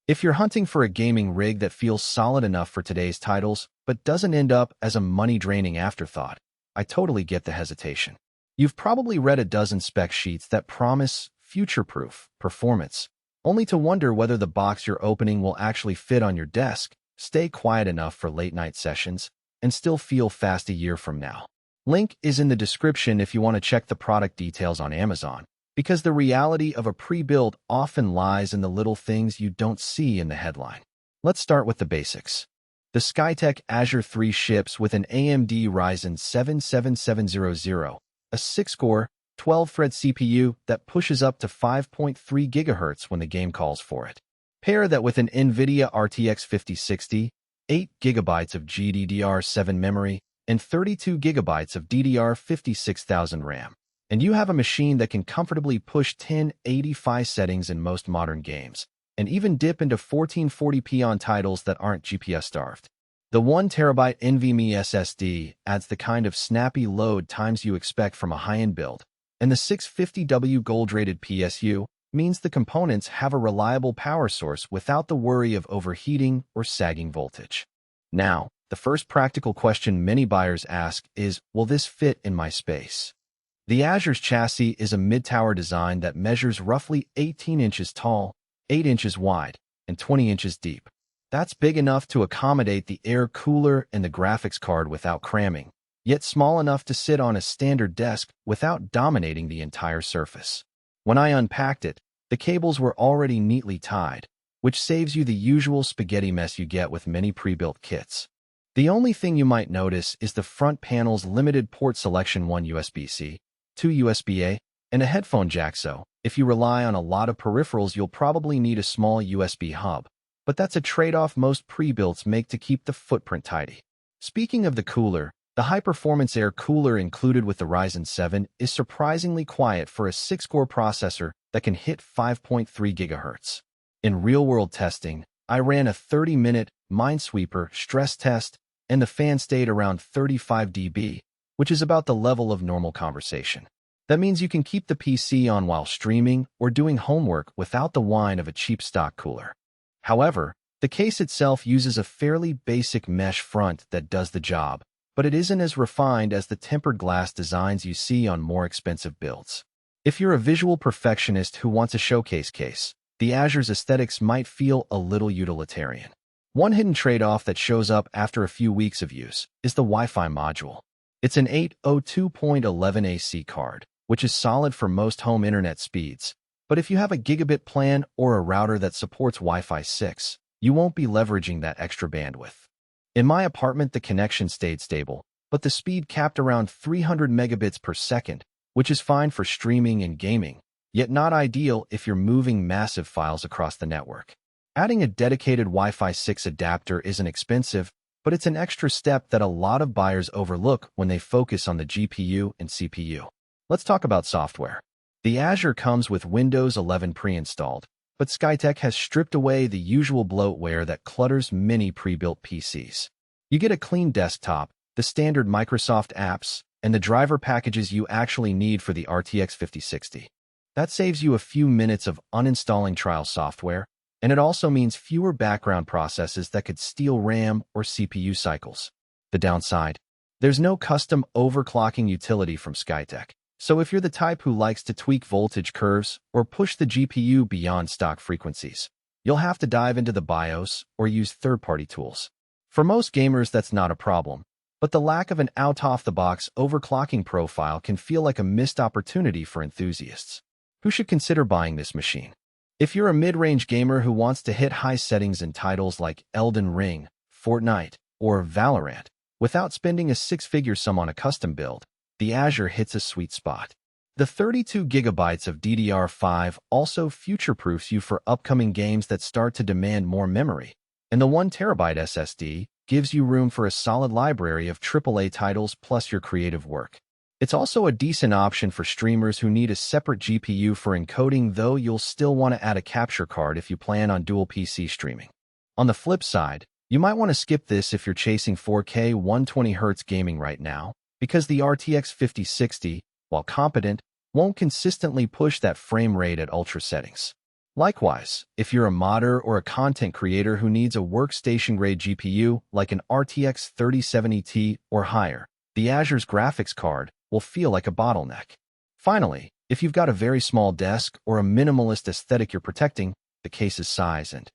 If you're hunting for a gaming rig that feels solid enough for today's titles, but doesn't end up as a money-draining afterthought, I totally get the hesitation. You've probably read a dozen spec sheets that promise future-proof performance, only to wonder whether the box you're opening will actually fit on your desk, stay quiet enough for late-night sessions, and still feel fast a year from now. Link is in the description if you want to check the product details on Amazon, because the reality of a pre-built often lies in the little things you don't see in the headline. Let's start with the basics. The Skytech Azure 3 ships with an AMD Ryzen 7 7700, a 6-core, 12-thread CPU that pushes up to 5.3 GHz when the game calls for it. Pair that with an NVIDIA RTX 5060, 8 GB of GDDR5 memory, and 32 GB of DDR5 6000 RAM. And you have a machine that can comfortably push 1080p settings in most modern games, and even dip into 1440p on titles that aren't GPS-starved. The 1TB NVMe SSD adds the kind of snappy load times you expect from a high-end build, and the 650W gold-rated PSU means the components have a reliable power source without the worry of overheating or sagging voltage. Now, the first practical question many buyers ask is, will this fit in my space? The Azure's chassis is a mid-tower design that measures roughly 18 inches tall, 8 inches wide, and 20 inches deep. That's big enough to accommodate the air cooler and the graphics card without cramming, yet small enough to sit on a standard desk without dominating the entire surface. When I unpacked it, the cables were already neatly tied, which saves you the usual spaghetti mess you get with many pre-built kits. The only thing you might notice is the front panel's limited port selection: 1 USB-C, 2 USB-A, and a headphone jack. So, if you rely on a lot of peripherals, you'll probably need a small USB hub, but that's a trade-off most pre-builts make to keep the footprint tidy. Speaking of the cooler, the high-performance air cooler included with the Ryzen 7 is surprisingly quiet for a 6-core processor that can hit 5.3 GHz. In real-world testing, I ran a 30-minute Minesweeper stress test, and the fan stayed around 35 dB, which is about the level of normal conversation. That means you can keep the PC on while streaming or doing homework without the whine of a cheap stock cooler. However, the case itself uses a fairly basic mesh front that does the job, but it isn't as refined as the tempered glass designs you see on more expensive builds. If you're a visual perfectionist who wants a showcase case, the Azure's aesthetics might feel a little utilitarian. One hidden trade-off that shows up after a few weeks of use is the Wi-Fi module. It's an 802.11 AC card, which is solid for most home internet speeds. But if you have a gigabit plan or a router that supports Wi-Fi 6, you won't be leveraging that extra bandwidth. In my apartment, the connection stayed stable, but the speed capped around 300 megabits per second, which is fine for streaming and gaming, yet not ideal if you're moving massive files across the network. Adding a dedicated Wi-Fi 6 adapter isn't expensive, but it's an extra step that a lot of buyers overlook when they focus on the GPU and CPU. Let's talk about software. The Azure comes with Windows 11 pre-installed, but Skytech has stripped away the usual bloatware that clutters many pre-built PCs. You get a clean desktop, the standard Microsoft apps, and the driver packages you actually need for the RTX 5060. That saves you a few minutes of uninstalling trial software, and it also means fewer background processes that could steal RAM or CPU cycles. The downside? There's no custom overclocking utility from Skytech, so if you're the type who likes to tweak voltage curves or push the GPU beyond stock frequencies, you'll have to dive into the BIOS or use third-party tools. For most gamers, that's not a problem, but the lack of an out-of-the-box overclocking profile can feel like a missed opportunity for enthusiasts who should consider buying this machine. If you're a mid-range gamer who wants to hit high settings in titles like Elden Ring, Fortnite, or Valorant without spending a six-figure sum on a custom build, the Azure hits a sweet spot. The 32 GB of DDR5 also future-proofs you for upcoming games that start to demand more memory, and the 1TB SSD gives you room for a solid library of AAA titles plus your creative work. It's also a decent option for streamers who need a separate GPU for encoding, though you'll still want to add a capture card if you plan on dual PC streaming. On the flip side, you might want to skip this if you're chasing 4K 120Hz gaming right now, because the RTX 5060, while competent, won't consistently push that frame rate at ultra settings. Likewise, if you're a modder or a content creator who needs a workstation-grade GPU like an RTX 3070 Ti or higher, the Azure's graphics card will feel like a bottleneck. Finally, if you've got a very small desk or a minimalist aesthetic you're protecting, the case's size and